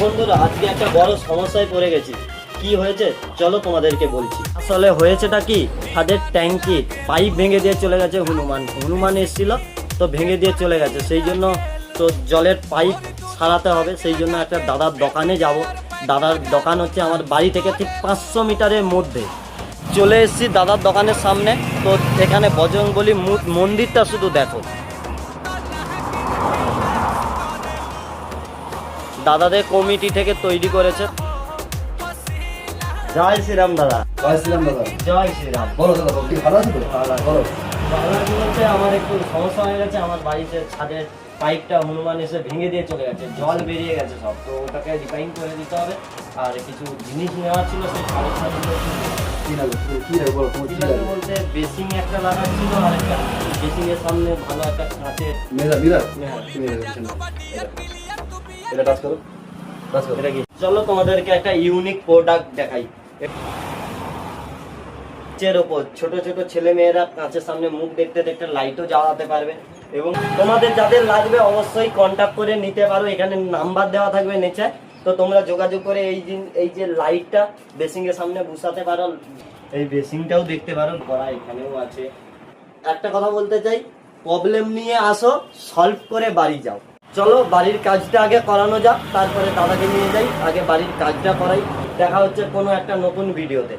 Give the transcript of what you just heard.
বন্ধুরা আজকে একটা বড় সমস্যায় পড়ে গেছি। কি হয়েছে চলো তোমাদেরকে বলছি। আসলে হয়েছেটা কি, তাদের ট্যাঙ্কি পাইপ ভেঙে দিয়ে চলে গেছে। হনুমান এসেছিল তো ভেঙে দিয়ে চলে গেছে, সেই জন্য তো জলের পাইপ সারাতে হবে। সেই জন্য একটা দাদার দোকানে যাব। দাদার দোকান হচ্ছে আমার বাড়ি থেকে ঠিক 500 মিটারের মধ্যে। চলে এসেছি দাদার দোকানের সামনে। তো এখানে বজরংবলী মন্দিরটা শুধু দেখো। দাদাদের কমিটি থেকে তৈরি করেছে। জয় শ্রীরাম দাদা। জয় শ্রীরাম দাদা। জয় শ্রীরাম। বলো দাদা, কি ভালো আছো তো? বলো। ভালো বলতে আমার একটু সমস্যা হয়ে গেছে। আমার বাড়িতে ছাদের পাইপটা হনুমান এসে ভেঙে দিয়ে চলে গেছে, জল বেরিয়ে গেছে সব। তো ওটাকে রিপেয়ারিং করে দিতে হবে। আর কিছু জিনিস নেওয়া ছিল, সেই ছাদের সাথে কি লাগবে? কি লাগবে বলো, তোমার কি লাগবে? বলতে বেসিং একটা লাগার ছিল, আর একটা বেসিং এর সামনে ভালো একটা কাঁচের মিরার হ্যাঁ। কি মিরার দিচ্ছেন? এটা টাচ করো, টাচ করো। এটা কি? চলো তোমাদেরকে একটা ইউনিক প্রোডাক্ট দেখাই। এর ওপর ছোট ছোট ছেলে মেয়েরা কাঁচের সামনে মুখ দেখতে দেখতে লাইটও জ্বালাতে পারবে। এবং তোমাদের যাদের লাগবে অবশ্যই কন্ট্যাক্ট করে নিতে পারো। এখানে নাম্বার দেওয়া থাকবে নিচে, তো তোমরা যোগাযোগ করে এই যে লাইটটা বেসিং এর সামনে বসাতে পারো। এই বেসিংটাও দেখতে পারো, করা এখানেও আছে। একটা কথা বলতে চাই, প্রবলেম নিয়ে আসো, সলভ করে বাড়ি যাও। চলো বাড়ির কাজটা আগে করানো যাক, তারপরে দাদাকে নিয়ে যাই। আগে বাড়ির কাজটা করাই। দেখা হচ্ছে কোনো একটা নতুন ভিডিওতে।